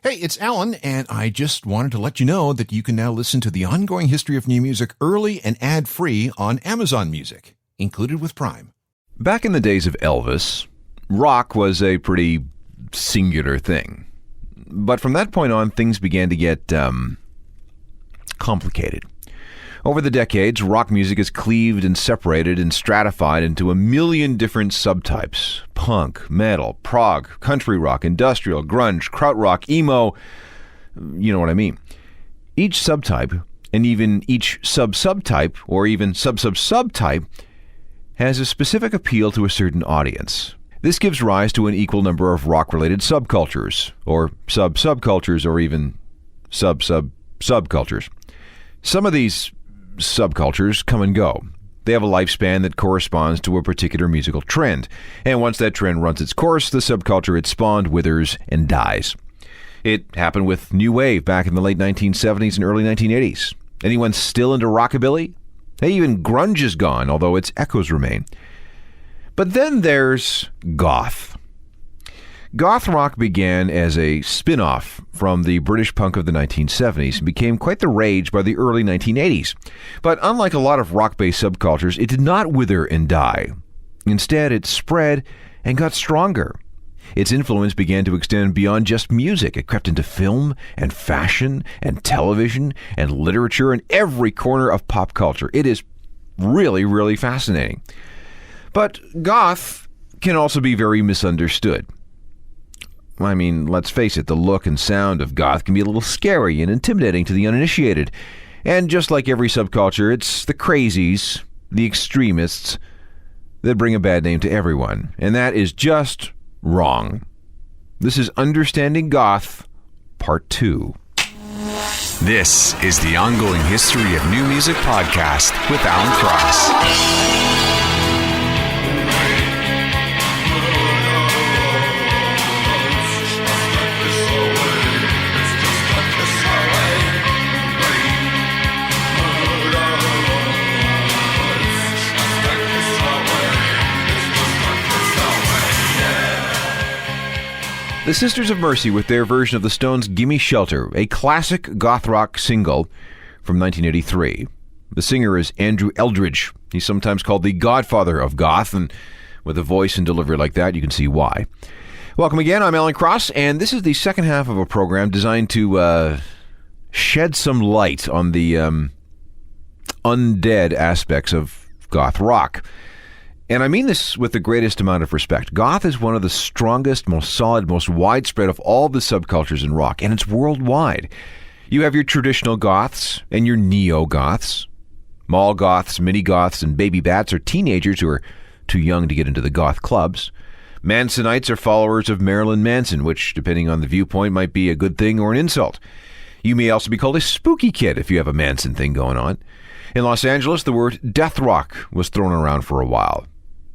Hey, it's Alan, and I just wanted to let you know that you can now listen to the ongoing history of new music early and ad-free on Amazon Music, included with Prime. Back in the days of Elvis, rock was a pretty singular thing. But from that point on, things began to get complicated. Over the decades, rock music has cleaved and separated and stratified into a million different subtypes. Punk, metal, prog, country rock, industrial, grunge, krautrock, emo. You know what I mean. Each subtype, and even each sub-subtype, or even sub-sub-subtype, has a specific appeal to a certain audience. This gives rise to an equal number of rock-related subcultures, or sub-subcultures, or even sub-sub-subcultures. Some of these subcultures come and go. They have a lifespan that corresponds to a particular musical trend, and once that trend runs its course, the subculture it spawned withers and dies. It happened with New Wave back in the late 1970s and early 1980s. Anyone still into rockabilly? Hey, even grunge is gone, although its echoes remain. But then there's goth. Goth rock began as a spin-off from the British punk of the 1970s and became quite the rage by the early 1980s. But unlike a lot of rock-based subcultures, it did not wither and die. Instead, it spread and got stronger. Its influence began to extend beyond just music. It crept into film and fashion and television and literature and every corner of pop culture. It is really, really fascinating. But goth can also be very misunderstood. I mean, let's face it, the look and sound of goth can be a little scary and intimidating to the uninitiated. And just like every subculture, it's the crazies, the extremists, that bring a bad name to everyone. And that is just wrong. This is Understanding Goth, Part 2. This is the Ongoing History of New Music podcast with Alan Cross. The Sisters of Mercy with their version of the Stones' Gimme Shelter, a classic goth rock single from 1983. The singer is Andrew Eldridge. He's sometimes called the godfather of goth, and with a voice and delivery like that, you can see why. Welcome again, I'm Alan Cross, and this is the second half of a program designed to shed some light on the undead aspects of goth rock. And I mean this with the greatest amount of respect. Goth is one of the strongest, most solid, most widespread of all the subcultures in rock, and it's worldwide. You have your traditional goths and your neo-goths. Mall goths, mini-goths, and baby bats are teenagers who are too young to get into the goth clubs. Mansonites are followers of Marilyn Manson, which, depending on the viewpoint, might be a good thing or an insult. You may also be called a spooky kid if you have a Manson thing going on. In Los Angeles, the word death rock was thrown around for a while.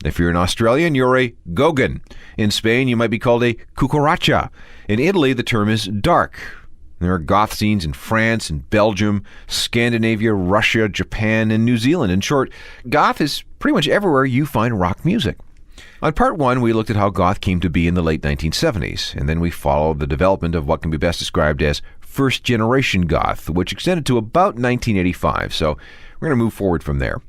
If you're an Australian, you're a Gauguin. In Spain, you might be called a cucaracha. In Italy, the term is dark. There are goth scenes in France and Belgium, Scandinavia, Russia, Japan, and New Zealand. In short, goth is pretty much everywhere you find rock music. On part 1, we looked at how goth came to be in the late 1970s, and then we followed the development of what can be best described as first-generation goth, which extended to about 1985, so we're going to move forward from there.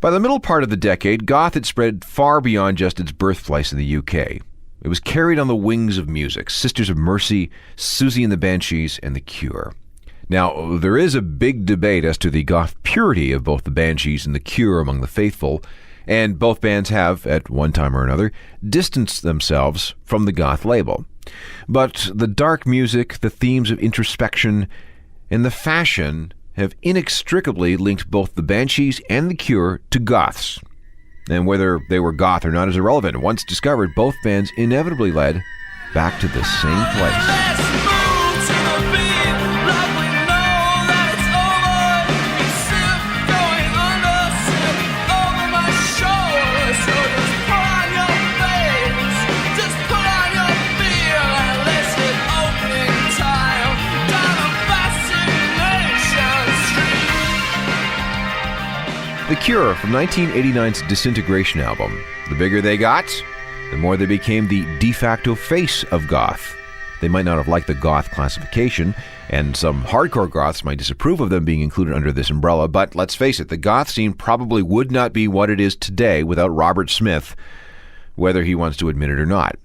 By the middle part of the decade, goth had spread far beyond just its birthplace in the UK. It was carried on the wings of music, Sisters of Mercy, Susie and the Banshees, and The Cure. Now, there is a big debate as to the goth purity of both the Banshees and The Cure among the faithful, and both bands have, at one time or another, distanced themselves from the goth label. But the dark music, the themes of introspection, and the fashion have inextricably linked both the Banshees and The Cure to goths. And whether they were goth or not is irrelevant. Once discovered, both bands inevitably led back to the same place. The Cure from 1989's Disintegration album. The bigger they got, the more they became the de facto face of goth. They might not have liked the goth classification, and some hardcore goths might disapprove of them being included under this umbrella, but let's face it, the goth scene probably would not be what it is today without Robert Smith, whether he wants to admit it or not.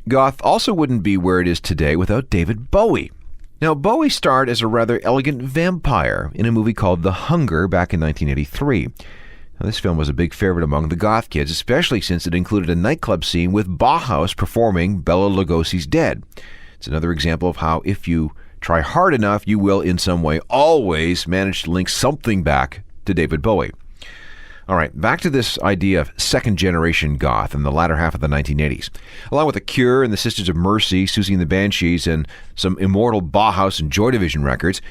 Goth also wouldn't be where it is today without David Bowie. Now, Bowie starred as a rather elegant vampire in a movie called The Hunger back in 1983. Now, this film was a big favorite among the goth kids, especially since it included a nightclub scene with Bauhaus performing Bela Lugosi's Dead. It's another example of how if you try hard enough, you will in some way always manage to link something back to David Bowie. All right, back to this idea of second-generation goth in the latter half of the 1980s. Along with The Cure and the Sisters of Mercy, Susie and the Banshees, and some immortal Bauhaus and Joy Division records,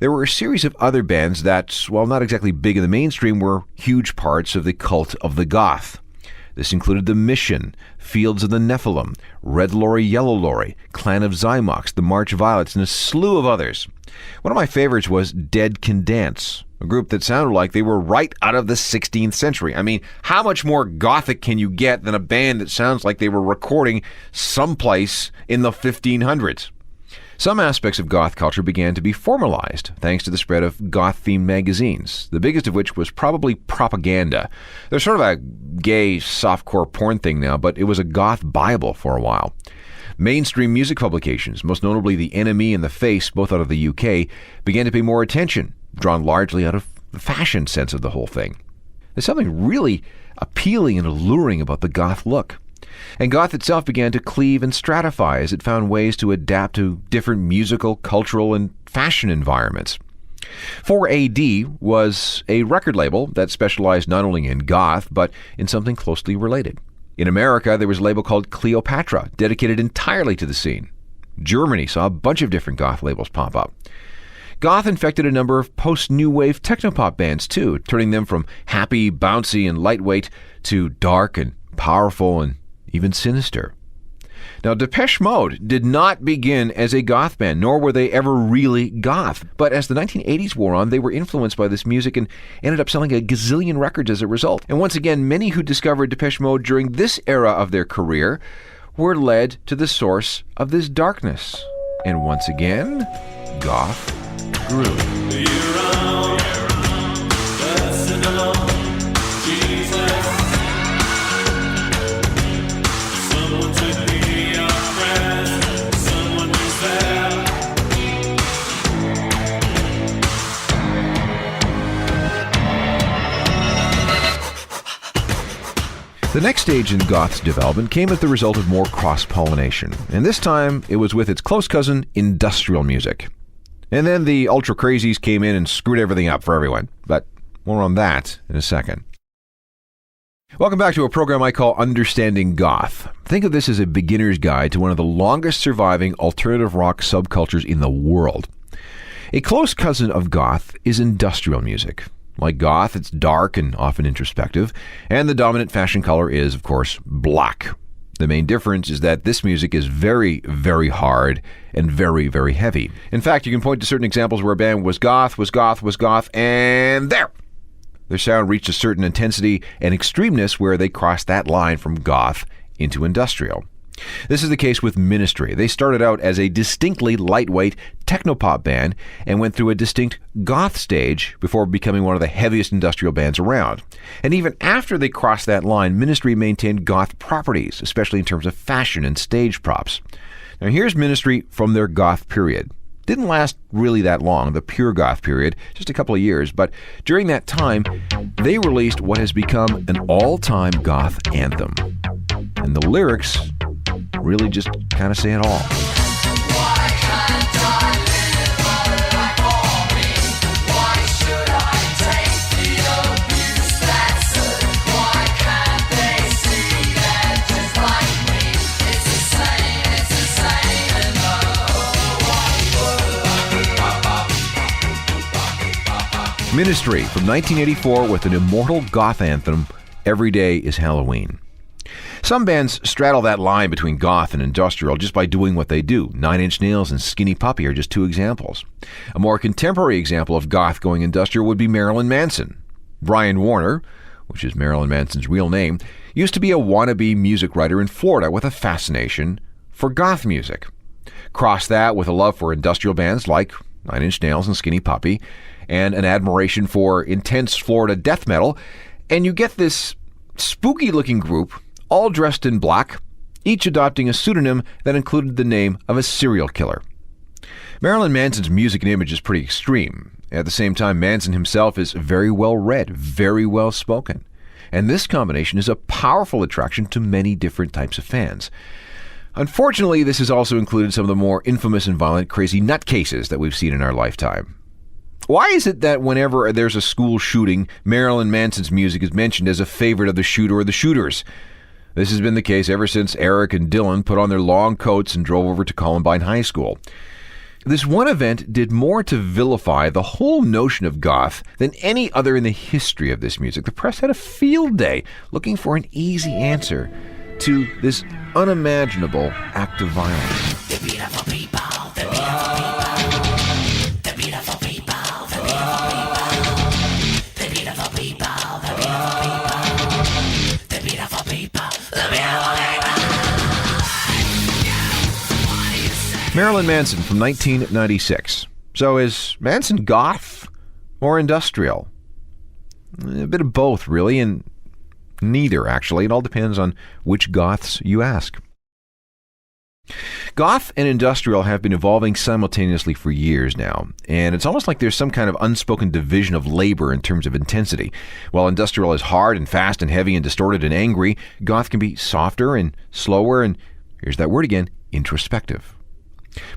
there were a series of other bands that, while not exactly big in the mainstream, were huge parts of the cult of the goth. This included The Mission, Fields of the Nephilim, Red Lorry, Yellow Lorry, Clan of Zymox, the March Violets, and a slew of others. One of my favorites was Dead Can Dance, a group that sounded like they were right out of the 16th century. I mean, how much more gothic can you get than a band that sounds like they were recording someplace in the 1500s? Some aspects of goth culture began to be formalized thanks to the spread of goth-themed magazines, the biggest of which was probably Propaganda. They're sort of a gay, softcore porn thing now, but it was a goth Bible for a while. Mainstream music publications, most notably The NME and The Face, both out of the UK, began to pay more attention, drawn largely out of the fashion sense of the whole thing. There's something really appealing and alluring about the goth look. And goth itself began to cleave and stratify as it found ways to adapt to different musical, cultural, and fashion environments. 4AD was a record label that specialized not only in goth, but in something closely related. In America, there was a label called Cleopatra, dedicated entirely to the scene. Germany saw a bunch of different goth labels pop up. Goth infected a number of post-new wave technopop bands too, turning them from happy, bouncy, and lightweight to dark and powerful and even sinister. Now, Depeche Mode did not begin as a goth band, nor were they ever really goth. But as the 1980s wore on, they were influenced by this music and ended up selling a gazillion records as a result. And once again, many who discovered Depeche Mode during this era of their career were led to the source of this darkness. And once again, goth grew. The next stage in goth's development came as the result of more cross-pollination, and this time it was with its close cousin, industrial music. And then the ultra-crazies came in and screwed everything up for everyone, but more on that in a second. Welcome back to a program I call Understanding Goth. Think of this as a beginner's guide to one of the longest surviving alternative rock subcultures in the world. A close cousin of goth is industrial music. Like goth, it's dark and often introspective, and the dominant fashion color is, of course, black. The main difference is that this music is very, very hard and very, very heavy. In fact, you can point to certain examples where a band was goth, and there! Their sound reached a certain intensity and extremeness where they crossed that line from goth into industrial. This is the case with Ministry. They started out as a distinctly lightweight technopop band and went through a distinct goth stage before becoming one of the heaviest industrial bands around. And even after they crossed that line, Ministry maintained goth properties, especially in terms of fashion and stage props. Now here's Ministry from their goth period. Didn't last really that long, the pure goth period, just a couple of years, but during that time, they released what has become an all-time goth anthem. And the lyrics really just kind of say it all. Why can't I live like all me? Why should I take the abuse that's it? Why can't they see that just like me? It's the same in the whole wide world. Ministry from 1984 with an immortal goth anthem, Every Day is Halloween. Some bands straddle that line between goth and industrial just by doing what they do. 9 Inch Nails and Skinny Puppy are just two examples. A more contemporary example of goth going industrial would be Marilyn Manson. Brian Warner, which is Marilyn Manson's real name, used to be a wannabe music writer in Florida with a fascination for goth music. Cross that with a love for industrial bands like Nine Inch Nails and Skinny Puppy, and an admiration for intense Florida death metal, and you get this spooky-looking group, all dressed in black, each adopting a pseudonym that included the name of a serial killer. Marilyn Manson's music and image is pretty extreme. At the same time, Manson himself is very well read, very well spoken. And this combination is a powerful attraction to many different types of fans. Unfortunately, this has also included some of the more infamous and violent crazy nutcases that we've seen in our lifetime. Why is it that whenever there's a school shooting, Marilyn Manson's music is mentioned as a favorite of the shooter or the shooters? This has been the case ever since Eric and Dylan put on their long coats and drove over to Columbine High School. This one event did more to vilify the whole notion of goth than any other in the history of this music. The press had a field day looking for an easy answer to this unimaginable act of violence. The beautiful people, the beautiful people, the beautiful people, the beautiful people, the beautiful people, the beautiful people, the beautiful people, the beautiful people. Marilyn Manson from 1996. So is Manson goth or industrial? A bit of both, really, and neither, actually. It all depends on which goths you ask. Goth and industrial have been evolving simultaneously for years now, and it's almost like there's some kind of unspoken division of labor in terms of intensity. While industrial is hard and fast and heavy and distorted and angry, goth can be softer and slower and, here's that word again, introspective.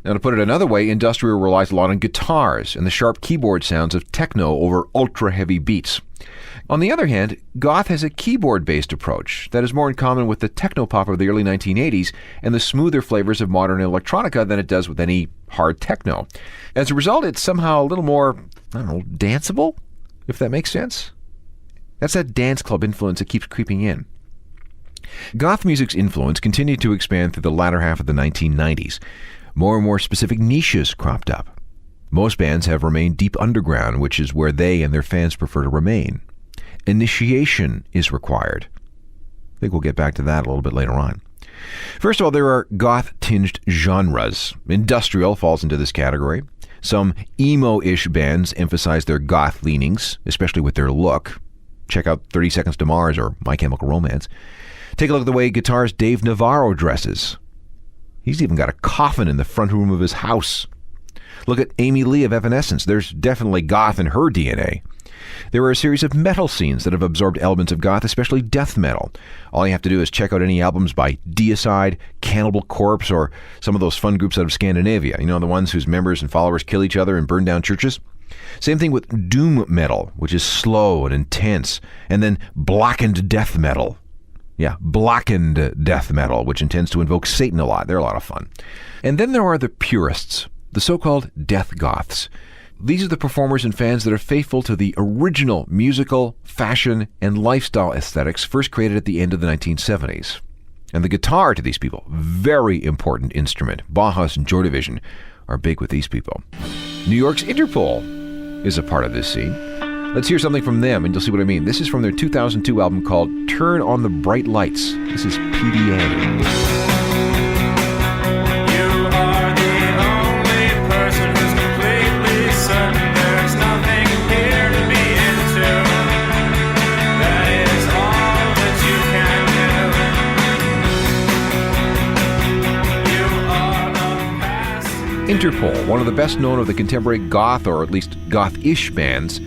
Now, to put it another way, industrial relies a lot on guitars and the sharp keyboard sounds of techno over ultra-heavy beats. On the other hand, goth has a keyboard-based approach that is more in common with the techno-pop of the early 1980s and the smoother flavors of modern electronica than it does with any hard techno. As a result, it's somehow a little more, danceable, if that makes sense. That's that dance club influence that keeps creeping in. Goth music's influence continued to expand through the latter half of the 1990s. More and more specific niches cropped up. Most bands have remained deep underground, which is where they and their fans prefer to remain. Initiation is required. I think we'll get back to that a little bit later on. First of all, there are goth-tinged genres. Industrial falls into this category. Some emo-ish bands emphasize their goth leanings, especially with their look. Check out 30 Seconds to Mars or My Chemical Romance. Take a look at the way guitarist Dave Navarro dresses. He's even got a coffin in the front room of his house. Look at Amy Lee of Evanescence. There's definitely goth in her DNA. There are a series of metal scenes that have absorbed elements of goth, especially death metal. All you have to do is check out any albums by Deicide, Cannibal Corpse, or some of those fun groups out of Scandinavia. You know, the ones whose members and followers kill each other and burn down churches? Same thing with doom metal, which is slow and intense, and then blackened death metal. Yeah, blackened death metal, which intends to invoke Satan a lot. They're a lot of fun. And then there are the purists, the so-called death goths. These are the performers and fans that are faithful to the original musical, fashion, and lifestyle aesthetics first created at the end of the 1970s. And the guitar to these people, very important instrument. Bauhaus and Joy Division are big with these people. New York's Interpol is a part of this scene. Let's hear something from them, and you'll see what I mean. This is from their 2002 album called Turn on the Bright Lights. This is PDA. Interpol, one of the best known of the contemporary goth, or at least goth-ish bands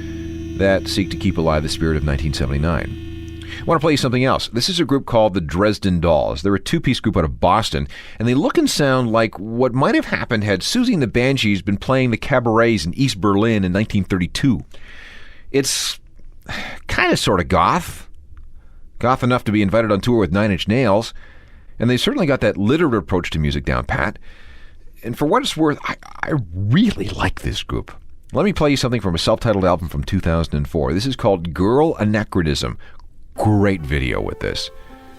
that seek to keep alive the spirit of 1979. I want to play you something else. This is a group called the Dresden Dolls. They're a two-piece group out of Boston, and they look and sound like what might have happened had Susie and the Banshees been playing the cabarets in East Berlin in 1932. It's kind of sort of goth. Goth enough to be invited on tour with Nine Inch Nails, and they've certainly got that literate approach to music down pat. And for what it's worth, I really like this group. Let me play you something from a self-titled album from 2004. This is called Girl Anachronism. Great video with this.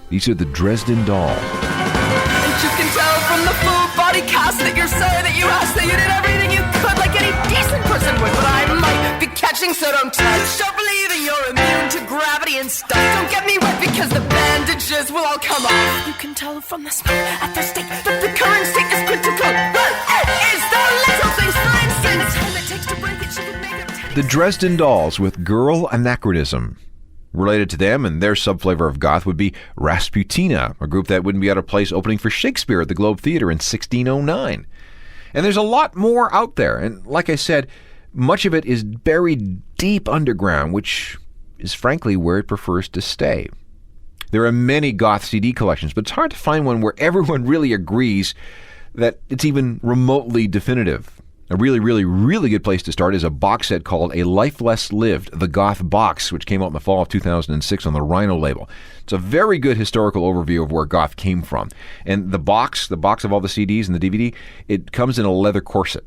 These are the Dresden Dolls. And you can tell from the full body cast that you're sorry that you asked, that you did everything you could like any decent person would, but I might be catching, so don't touch. Don't believe in you're immune to gravity and stuff. Don't get me wet because the bandages will all come off. You can tell from the smell at the state that the current state is critical. the Dresden Dolls with Girl Anachronism. Related to them and their subflavor of goth would be Rasputina, a group that wouldn't be out of place opening for Shakespeare at the Globe Theatre in 1609. And there's a lot more out there, and like I said, much of it is buried deep underground, which is frankly where it prefers to stay. There are many goth CD collections, but it's hard to find one where everyone really agrees that it's even remotely definitive. A really, really, really good place to start is a box set called A Life Less Lived, The Goth Box, which came out in the fall of 2006 on the Rhino label. It's a very good historical overview of where goth came from. And the box of all the CDs and the DVD, it comes in a leather corset.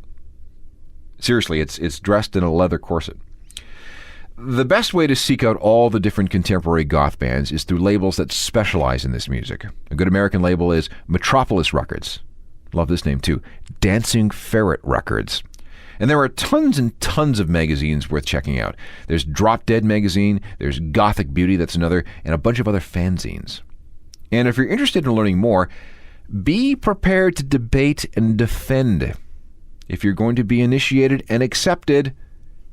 Seriously, it's dressed in a leather corset. The best way to seek out all the different contemporary goth bands is through labels that specialize in this music. A good American label is Metropolis Records. Love this name too. Dancing Ferret Records. And there are tons and tons of magazines worth checking out. There's Drop Dead magazine, there's Gothic Beauty, that's another, and a bunch of other fanzines. And if you're interested in learning more, be prepared to debate and defend. If you're going to be initiated and accepted,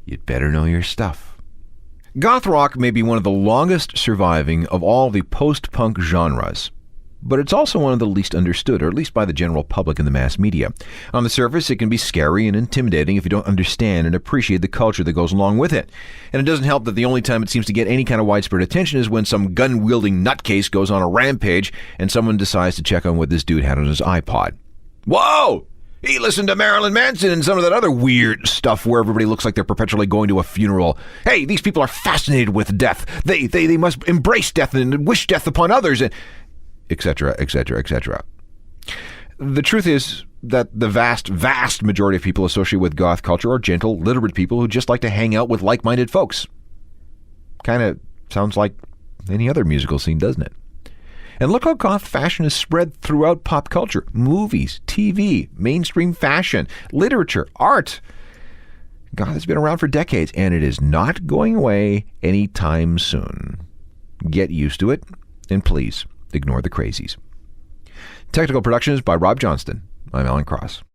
you'd better know your stuff. Goth rock may be one of the longest surviving of all the post-punk genres. But it's also one of the least understood, or at least by the general public in the mass media. On the surface, it can be scary and intimidating if you don't understand and appreciate the culture that goes along with it. And it doesn't help that the only time it seems to get any kind of widespread attention is when some gun-wielding nutcase goes on a rampage and someone decides to check on what this dude had on his iPod. Whoa! He listened to Marilyn Manson and some of that other weird stuff where everybody looks like they're perpetually going to a funeral. Hey, these people are fascinated with death. They must embrace death and wish death upon others, and etc., etc., etc. The truth is that the vast, vast majority of people associated with goth culture are gentle, literate people who just like to hang out with like-minded folks. Kind of sounds like any other musical scene, doesn't it? And look how goth fashion is spread throughout pop culture. Movies, TV, mainstream fashion, literature, art. Goth has been around for decades, and it is not going away anytime soon. Get used to it, and please, ignore the crazies. Technical production is by Rob Johnston. I'm Alan Cross.